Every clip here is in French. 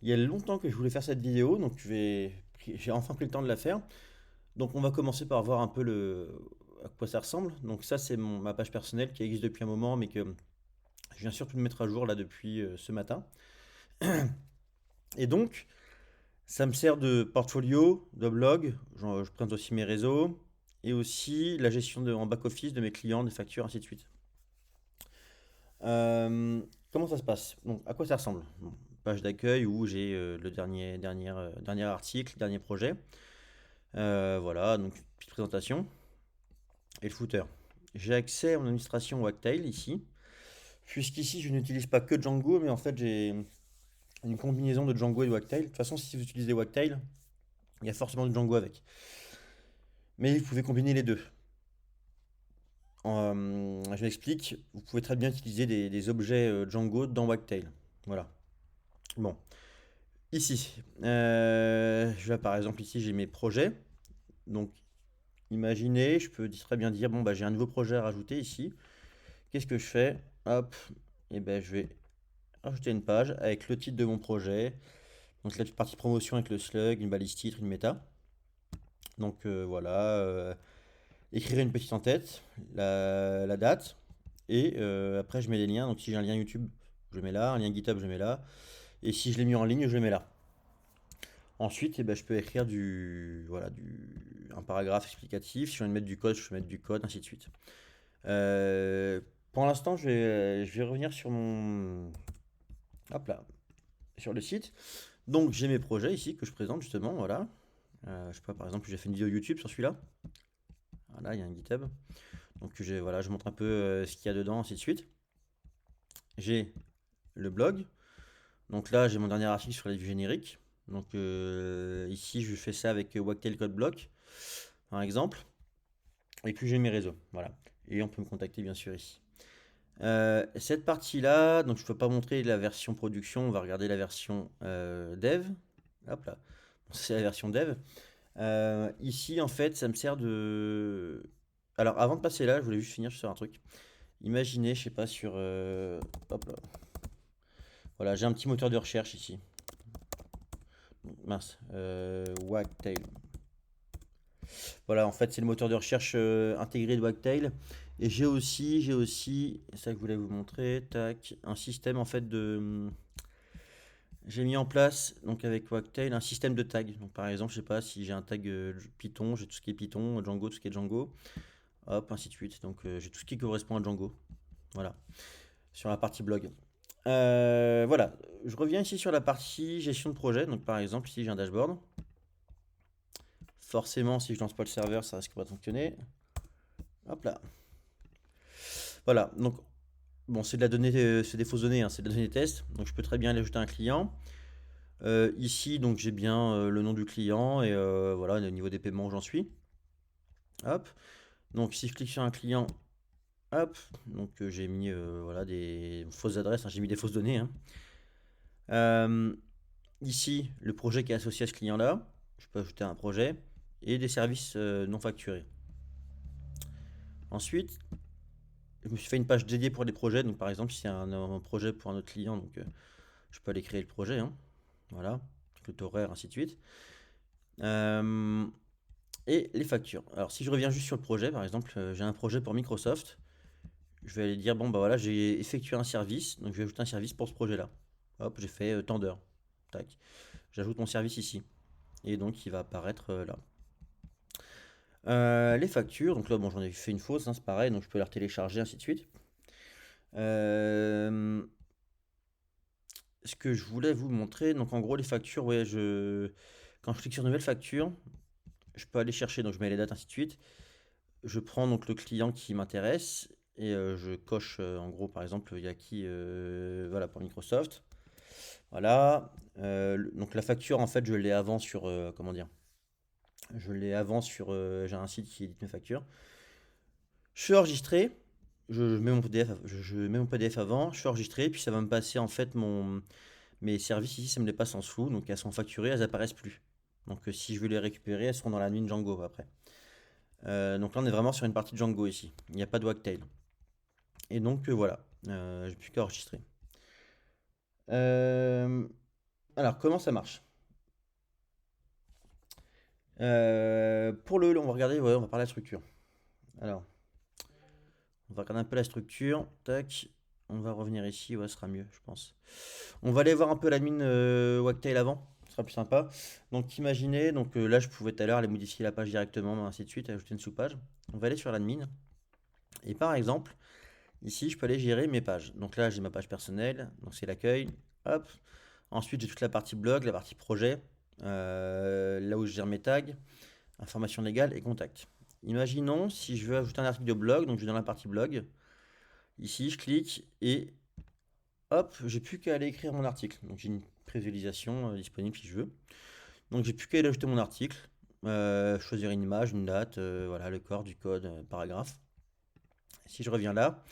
Il y a longtemps que je voulais faire cette vidéo, donc j'ai enfin pris le temps de la faire. Donc on va commencer par voir un peu à quoi ça ressemble. Donc ça c'est ma page personnelle qui existe depuis un moment, mais que je viens surtout de mettre à jour là depuis ce matin. Et donc ça me sert de portfolio, de blog, je présente aussi mes réseaux, et aussi la gestion en back-office de mes clients, des factures, ainsi de suite. Comment ça se passe? Donc, à quoi ça ressemble? Bon, page d'accueil où j'ai le dernier article, dernier projet. Voilà, donc une petite présentation. Et le footer. J'ai accès à mon administration Wagtail ici, puisqu'ici je n'utilise pas que Django, mais en fait j'ai une combinaison de Django et de Wagtail. De toute façon, si vous utilisez Wagtail, il y a forcément du Django avec. Mais vous pouvez combiner les deux. Je m'explique, vous pouvez très bien utiliser des objets Django dans Wagtail. Voilà. Bon, ici, par exemple, ici j'ai mes projets. Donc, imaginez, je peux très bien dire, bon, bah, j'ai un nouveau projet à rajouter ici. Qu'est-ce que je fais? Hop, et ben je vais rajouter une page avec le titre de mon projet. Donc, la petite partie promotion avec le slug, une balise titre, une méta. Donc, voilà, écrire une petite en-tête, la date. Et après, je mets des liens. Donc, si j'ai un lien YouTube, je le mets là. Un lien GitHub, je le mets là. Et si je l'ai mis en ligne, je le mets là. Ensuite, eh ben, je peux écrire un paragraphe explicatif. Si je veux mettre du code, je peux mettre du code, ainsi de suite. Pour l'instant, je vais revenir hop là, sur le site. Donc, j'ai mes projets ici que je présente justement. Voilà. Je sais pas, par exemple, j'ai fait une vidéo YouTube sur celui-là. Voilà, il y a un GitHub. Donc, voilà, je montre un peu ce qu'il y a dedans, ainsi de suite. J'ai le blog. Donc là, j'ai mon dernier article sur les vues génériques. Donc ici, je fais ça avec Wagtail Code Block, par exemple. Et puis j'ai mes réseaux, voilà. Et on peut me contacter bien sûr ici. Cette partie-là, donc je ne peux pas montrer la version production, on va regarder la version dev. Hop là, bon, c'est la version dev. Ici, en fait, ça me sert de... Alors, avant de passer là, je voulais juste finir sur un truc. Imaginez, je sais pas, hop là. Voilà, j'ai un petit moteur de recherche ici. Mince, Wagtail. Voilà, en fait, c'est le moteur de recherche intégré de Wagtail. Et c'est ça que je voulais vous montrer, tac, un système en fait j'ai mis en place, donc avec Wagtail, un système de tags. Donc par exemple, je sais pas si j'ai un tag Python, j'ai tout ce qui est Python, Django, tout ce qui est Django, hop, ainsi de suite. Donc j'ai tout ce qui correspond à Django. Voilà, sur la partie blog. Voilà, je reviens ici sur la partie gestion de projet. Donc par exemple, ici j'ai un dashboard. Forcément, si je lance pas le serveur, ça risque pas de fonctionner. Hop là. Voilà, donc bon, c'est de la donnée, c'est des fausses données, hein, c'est de la donnée test. Donc je peux très bien l'ajouter à un client. Ici, donc j'ai bien le nom du client et voilà, au niveau des paiements, où j'en suis. Hop. Donc si je clique sur un client, hop. Donc j'ai mis voilà des fausses adresses, hein, j'ai mis des fausses données, hein. Euh, Ici, le projet qui est associé à ce client-là, je peux ajouter un projet et des services non facturés. Ensuite, je me suis fait une page dédiée pour les projets. Donc par exemple, si c'est un projet pour un autre client, donc je peux aller créer le projet, hein. Voilà, le taux horaire, ainsi de suite. Euh, et les factures. Alors si je reviens juste sur le projet, par exemple, j'ai un projet pour Microsoft. Je vais aller dire, bon bah voilà, j'ai effectué un service, donc je vais ajouter un service pour ce projet-là. Hop, j'ai fait tant d'heures. Tac. J'ajoute mon service ici. Et donc il va apparaître là. Les factures, donc là bon j'en ai fait une fausse, hein, c'est pareil, donc je peux la télécharger, ainsi de suite. Euh, Ce que je voulais vous montrer, donc en gros les factures, ouais, quand je clique sur nouvelle facture, je peux aller chercher, donc je mets les dates, ainsi de suite. Je prends donc le client qui m'intéresse et je coche en gros par exemple il y a qui voilà pour Microsoft. Voilà. Donc la facture en fait je l'ai avant sur comment dire? Je l'ai avant sur j'ai un site qui édite mes factures. Je suis enregistré, je mets mon PDF, je mets mon PDF avant, je suis enregistré, puis ça va me passer en fait mes services ici, ça me les passe en sous, donc elles sont facturées, elles apparaissent plus. Donc si je veux les récupérer, elles seront dans la mine Django après. Donc là on est vraiment sur une partie de Django ici, il n'y a pas de Wagtail. Et donc voilà, j'ai plus qu'à enregistrer. Euh, Alors, comment ça marche? Pour on va regarder, ouais, on va parler de la structure. Alors, on va regarder un peu la structure. Tac. On va revenir ici, ouais, ce sera mieux, je pense. On va aller voir un peu l'admin Wagtail avant, ce sera plus sympa. Donc, imaginez, donc là, je pouvais tout à l'heure aller modifier la page directement, ainsi de suite, ajouter une sous-page. On va aller sur l'admin. Et par exemple, ici, je peux aller gérer mes pages. Donc là, j'ai ma page personnelle, donc c'est l'accueil. Hop. Ensuite, j'ai toute la partie blog, la partie projet, là où je gère mes tags, information légale et contact. Imaginons si je veux ajouter un article de blog, donc je vais dans la partie blog. Ici, je clique et hop, j'ai plus qu'à aller écrire mon article. Donc j'ai une prévisualisation disponible si je veux. Donc j'ai plus qu'à aller ajouter mon article, choisir une image, une date, voilà, le corps du code, paragraphe. Si je reviens là,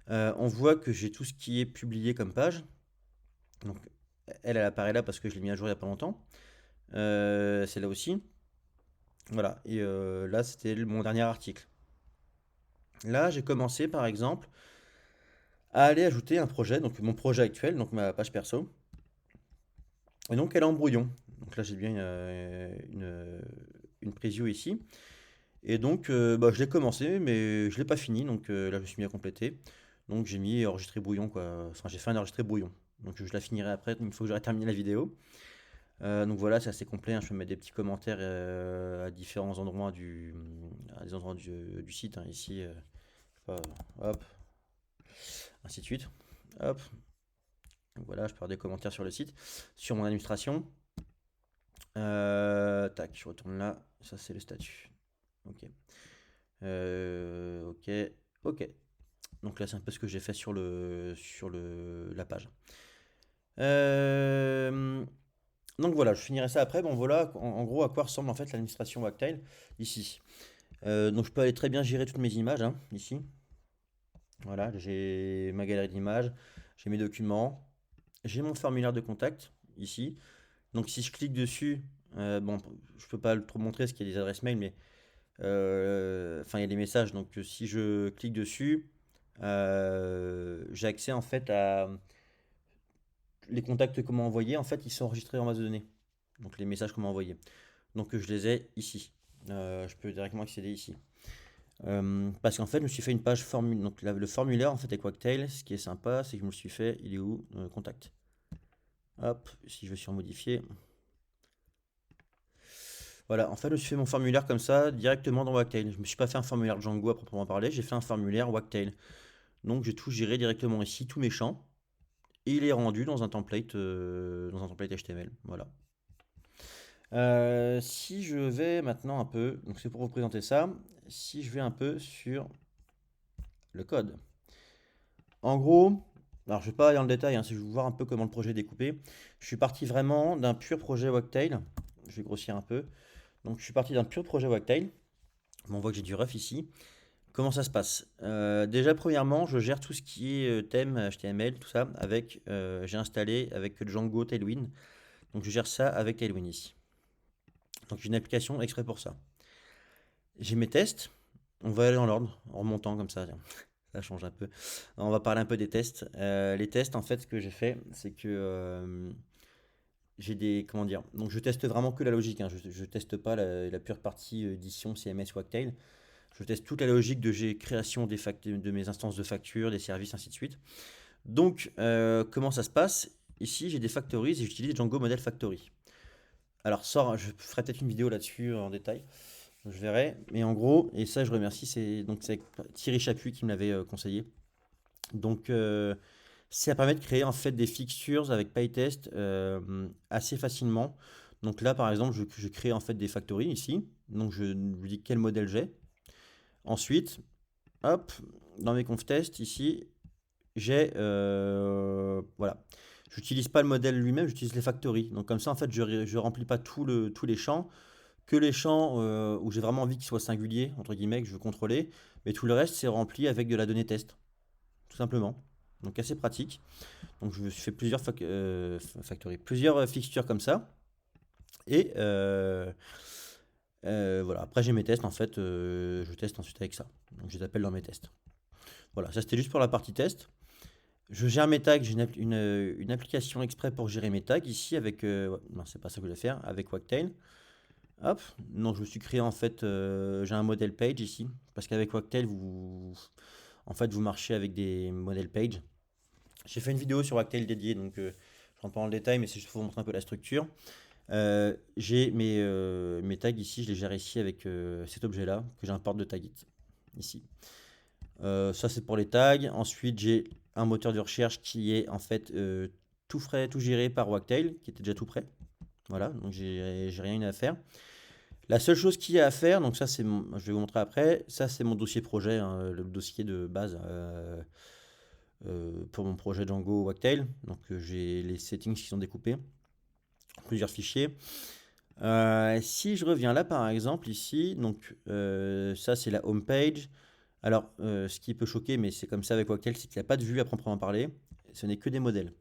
on voit que j'ai tout ce qui est publié comme page. Donc elle apparaît là parce que je l'ai mis à jour il n'y a pas longtemps. C'est là aussi. Voilà, et là c'était mon dernier article. Là j'ai commencé par exemple à aller ajouter un projet, donc mon projet actuel, donc ma page perso. Et donc elle est en brouillon. Donc là j'ai bien une preview ici. Et donc bah, je l'ai commencé mais je l'ai pas fini, donc là je me suis mis à compléter. Donc j'ai mis enregistrer brouillon quoi. Enfin j'ai fait un enregistrer brouillon. Donc je la finirai après, il faut que j'aurai terminé la vidéo. Donc voilà, c'est assez complet, hein. Je peux mettre des petits commentaires à différents endroits à des endroits du site, hein, ici. Je sais pas, hop, ainsi de suite. Hop. Donc voilà, je peux avoir des commentaires sur le site, sur mon illustration. Tac, je retourne là. Ça, c'est le statut. Ok. Ok. Ok. Donc là, c'est un peu ce que j'ai fait la page. Donc voilà, je finirai ça après. Bon, voilà en gros à quoi ressemble en fait l'administration Wagtail ici. Donc je peux aller très bien gérer toutes mes images, hein, ici. Voilà, j'ai ma galerie d'images, j'ai mes documents, j'ai mon formulaire de contact ici. Donc si je clique dessus, bon, je peux pas trop montrer parce qu'il y a des adresses mail, mais enfin il y a des messages. Donc si je clique dessus, j'ai accès en fait à les contacts qu'on m'a envoyés. En fait, ils sont enregistrés en base de données. Donc les messages qu'on m'a envoyés. Donc je les ai ici. Je peux directement accéder ici. Parce qu'en fait, je me suis fait une page formulaire. Donc le formulaire en fait avec Wagtail, ce qui est sympa, c'est que je me suis fait, il est où? Contact. Hop, si je veux sur modifier. Voilà, en fait, je me suis fait mon formulaire comme ça directement dans Wagtail. Je me suis pas fait un formulaire Django à proprement parler, j'ai fait un formulaire Wagtail. Donc j'ai tout géré directement ici, tous mes champs, et il est rendu dans un template HTML. Voilà. Si je vais maintenant un peu, donc c'est pour vous présenter ça, si je vais un peu sur le code. En gros, alors je vais pas aller dans le détail, hein, si je veux voir un peu comment le projet est découpé. Je suis parti vraiment d'un pur projet Wagtail. Je vais grossir un peu. Donc je suis parti d'un pur projet Wagtail. On voit que j'ai du ref ici. Comment ça se passe? Déjà, premièrement, je gère tout ce qui est thème, HTML, tout ça, j'ai installé avec Django Tailwind. Donc je gère ça avec Tailwind ici. Donc j'ai une application exprès pour ça. J'ai mes tests. On va aller dans l'ordre, en remontant comme ça. Tiens. Ça change un peu. On va parler un peu des tests. Les tests, en fait, ce que j'ai fait, c'est que j'ai des. Comment dire? Donc, je teste vraiment que la logique, hein. Je teste pas la pure partie édition CMS Wagtail. Je teste toute la logique de création de mes instances de factures, des services, ainsi de suite. Donc, comment ça se passe? Ici, j'ai des factories et j'utilise Django Model Factory. Alors, je ferai peut-être une vidéo là-dessus en détail. Je verrai. Mais en gros, et ça, je remercie, c'est Thierry Chaput qui me l'avait conseillé. Donc, ça permet de créer en fait des fixtures avec PyTest assez facilement. Donc là, par exemple, je crée en fait des factories ici. Donc, je lui dis quel modèle j'ai. Ensuite, hop, dans mes conf tests ici, j'ai voilà. J'utilise pas le modèle lui-même, j'utilise les factories. Donc comme ça, en fait, je remplis pas tous les champs, que les champs où j'ai vraiment envie qu'ils soient singuliers, entre guillemets, que je veux contrôler. Mais tout le reste, c'est rempli avec de la donnée test, tout simplement. Donc assez pratique. Donc je me suis fait plusieurs fixtures comme ça. Et voilà, après j'ai mes tests, en fait, je teste ensuite avec ça. Donc je les appelle dans mes tests. Voilà, ça c'était juste pour la partie test. Je gère mes tags, j'ai une application exprès pour gérer mes tags ici avec... non, c'est pas ça que je vais faire, avec Wagtail. Hop, non, je me suis créé en fait, j'ai un modèle page ici, parce qu'avec Wagtail, en fait, vous marchez avec des modèles page. J'ai fait une vidéo sur Wagtail dédiée, donc je rentre pas dans le détail, mais c'est juste pour vous montrer un peu la structure. J'ai mes tags ici, je les gère ici avec cet objet-là, que j'importe de Tagit, ici. Ça c'est pour les tags. Ensuite j'ai un moteur de recherche qui est en fait tout frais, tout géré par Wagtail, qui était déjà tout prêt. Voilà, donc j'ai rien à faire. La seule chose qu'il y a à faire, donc ça je vais vous montrer après, ça c'est mon dossier projet, hein, le dossier de base pour mon projet Django Wagtail. Donc j'ai les settings qui sont découpés, plusieurs fichiers. Si je reviens là par exemple ici, donc ça c'est la home page. Alors, ce qui peut choquer, mais c'est comme ça avec Wagtail, c'est qu'il n'y a pas de vue à proprement parler. Ce n'est que des modèles.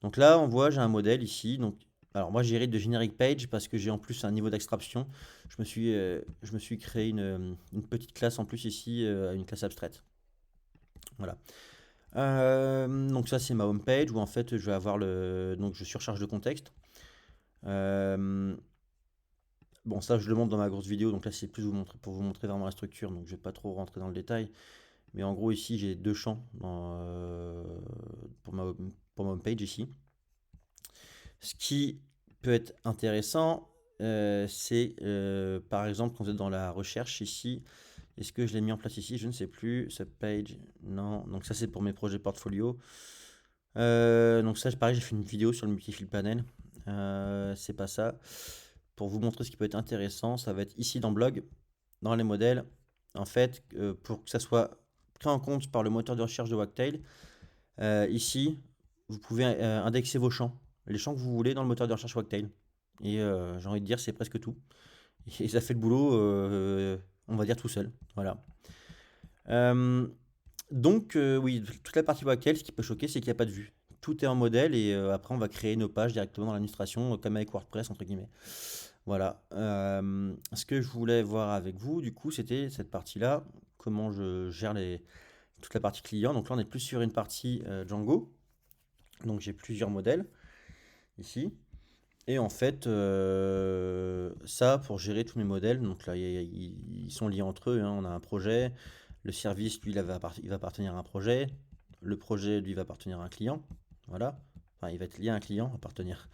Donc là, on voit, j'ai un modèle ici. Donc, alors moi, j'hérite de Generic Page parce que j'ai en plus un niveau d'abstraction. Je me suis créé une petite classe en plus ici, une classe abstraite. Voilà. Donc ça, c'est ma home page où en fait, je vais avoir donc je surcharge de contexte. Bon, ça, je le montre dans ma grosse vidéo. Donc là, c'est plus pour vous montrer vraiment la structure. Donc je ne vais pas trop rentrer dans le détail. Mais en gros, ici, j'ai deux champs pour ma home page ici. Ce qui peut être intéressant, c'est par exemple quand vous êtes dans la recherche ici, est-ce que je l'ai mis en place ici? Je ne sais plus. Subpage, non. Donc ça, c'est pour mes projets portfolio. Donc ça, pareil, j'ai fait une vidéo sur le multi-field panel. C'est pas ça. Pour vous montrer ce qui peut être intéressant, ça va être ici dans blog, dans les modèles. En fait, pour que ça soit pris en compte par le moteur de recherche de Wagtail, ici, vous pouvez indexer vos champs, les champs que vous voulez dans le moteur de recherche Wagtail. Et j'ai envie de dire, c'est presque tout. Et ça fait le boulot, on va dire, tout seul. Voilà. Donc, oui, toute la partie Wagtail, ce qui peut choquer, c'est qu'il n'y a pas de vue. Tout est en modèle et après, on va créer nos pages directement dans l'administration, comme avec WordPress, entre guillemets. Voilà. Ce que je voulais voir avec vous, du coup, c'était cette partie-là, comment je gère toute la partie client. Donc là, on est plus sur une partie Django. Donc j'ai plusieurs modèles ici. Et en fait, ça, pour gérer tous mes modèles, donc là, ils sont liés entre eux, hein. On a un projet. Le service, lui, il va appartenir à un projet. Le projet, lui, va appartenir à un client. Voilà. Enfin, il va être lié à un client, appartenir.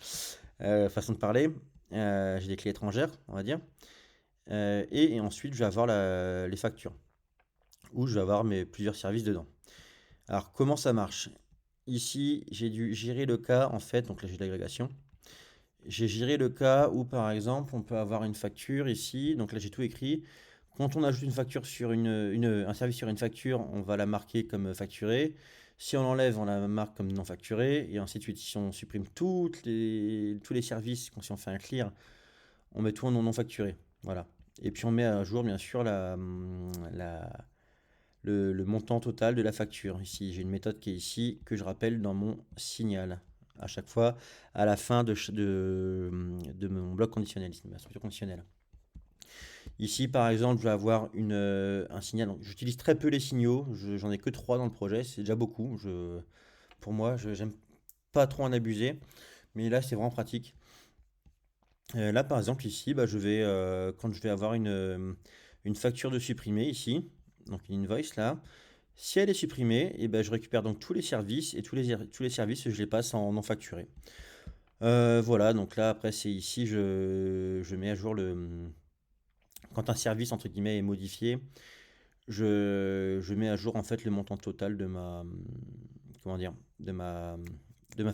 Façon de parler. J'ai des clés étrangères, on va dire. Et ensuite, je vais avoir les factures, où je vais avoir mes plusieurs services dedans. Alors, comment ça marche? Ici, j'ai dû gérer le cas, en fait, donc là j'ai l'agrégation. J'ai géré le cas où, par exemple, on peut avoir une facture ici, donc là j'ai tout écrit. Quand on ajoute une facture sur un service sur une facture, on va la marquer comme facturée. Si on l'enlève, on la marque comme non facturée, et ainsi de suite. Si on supprime tous les services, si on fait un clear, on met tout en non facturé. Voilà. Et puis on met à jour, bien sûr, le montant total de la facture. Ici, j'ai une méthode qui est ici, que je rappelle dans mon signal. À chaque fois, à la fin de mon bloc conditionnel, ici, de ma structure conditionnelle. Ici, par exemple, je vais avoir un signal. J'utilise très peu les signaux. J'en ai que 3 dans le projet. C'est déjà beaucoup. Pour moi, je n'aime pas trop en abuser. Mais là, c'est vraiment pratique. Là, par exemple, ici, bah, quand je vais avoir une facture de supprimer ici, donc une invoice là, si elle est supprimée, et ben, je récupère donc tous les services et tous les services, je les passe en non facturé. Voilà, donc là, après, c'est ici, je mets à jour quand un service, entre guillemets, est modifié, je mets à jour en fait le montant total comment dire, de ma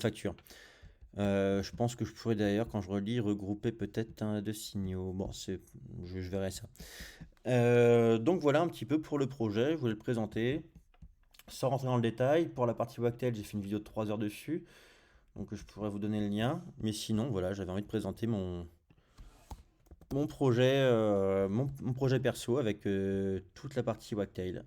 facture. Je pense que je pourrais d'ailleurs, quand je relis, regrouper peut-être un de signaux. Bon, je verrai ça. Donc voilà un petit peu pour le projet, je voulais le présenter. Sans rentrer dans le détail, pour la partie Wagtail, j'ai fait une vidéo de 3 heures dessus, donc je pourrais vous donner le lien. Mais sinon, voilà, j'avais envie de présenter mon projet perso avec toute la partie Wagtail.